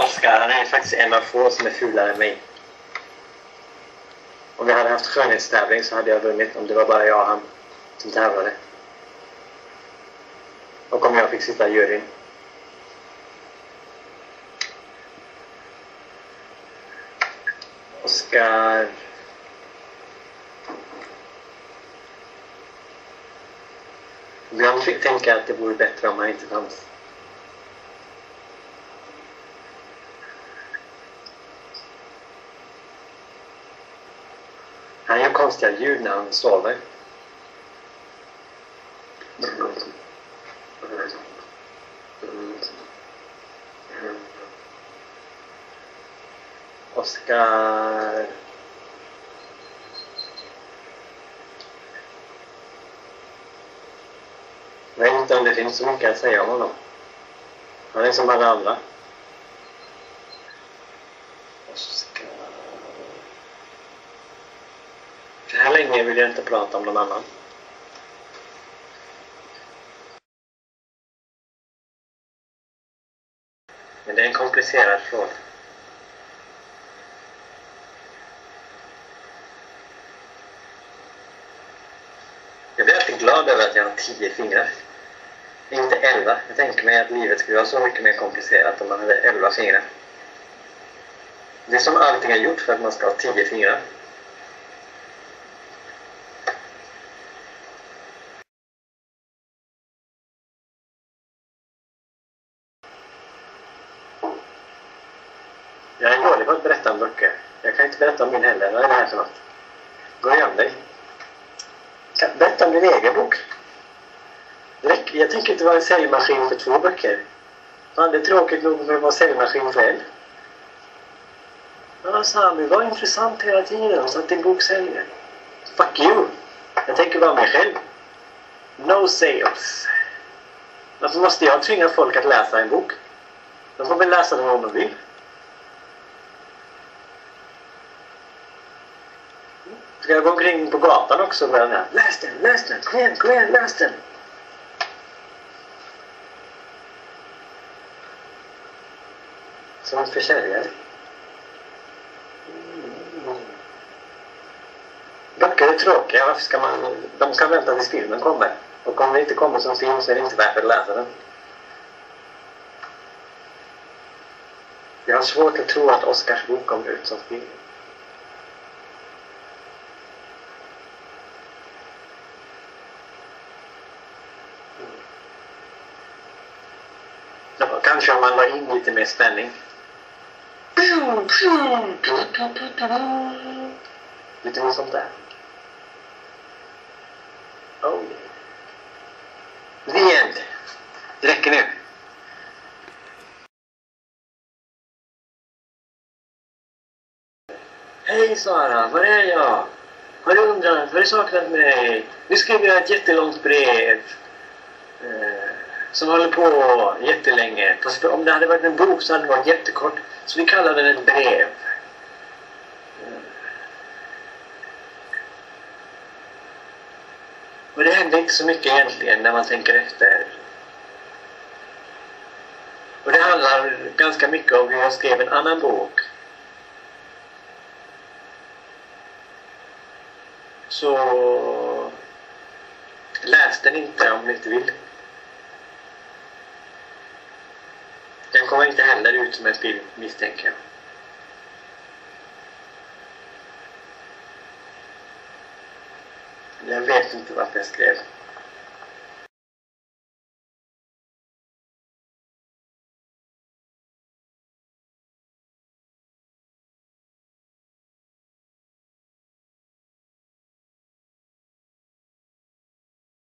Oskar, han är faktiskt en av få som är fulare än mig. Om vi hade haft skönhetstävling så hade jag vunnit om det var bara jag och han som tävlade. Och om jag fick sitta i juryn. Oskar. Ibland fick tänka att det vore bättre om han inte fanns. Han gör konstiga ljud när han sover. Oskar. Jag vet inte om det finns så mycket att säga om honom. Han är som alla andra. Oskar. Så här länge vill jag inte prata om någon annan. Men det är en komplicerad fråga. Jag blir alltid glad över att jag har 10 fingrar. Inte 11. Jag tänker mig att livet skulle vara så mycket mer komplicerat om man hade 11 fingrar. Det är som allting är gjort för att man ska ha 10 fingrar. Jag är dålig på att berätta om böcker. Jag kan inte berätta om min heller. Vad är det här för något? Gå och göm dig. Berätta om din egen bok. Jag tänker inte vara en säljmaskin för 2 böcker. Fan, det är tråkigt nog för att vara säljmaskin för en. Ja, Sami, var intressant hela tiden så att din bok säljer. Fuck you. Jag tänker vara mig själv. No sales. Varför måste jag tvinga folk att läsa en bok? De får väl läsa den om de vill. Ska jag gå omkring på gatan också och börja läs den, kom igen, läs den. Som en försäljare. Böcker är tråkiga, varför ska man... De kan vänta tills filmen kommer. Och om det inte kommer som film så är det inte värt att läsa den. Jag har svårt att tro att Oscars bok kommer ut som film. Ja, kanske om man la in lite mer spänning. Lite mer sånt där. Oh. The end. Det räcker nu. Hej Sara, var är jag? Har du undrat? Har du saknat mig? Nu skriver jag ett jättelångt brev. Som håller på jättelänge. Fast om det hade varit en bok så hade det varit jättekort. Så vi kallar den ett brev. Och det hände inte så mycket egentligen när man tänker efter. Och det handlar ganska mycket om hur jag skrev en annan bok. Så läs den inte om ni inte vill. Den kommer inte heller ut som en film, misstänker jag. Jag vet inte varför jag skrev.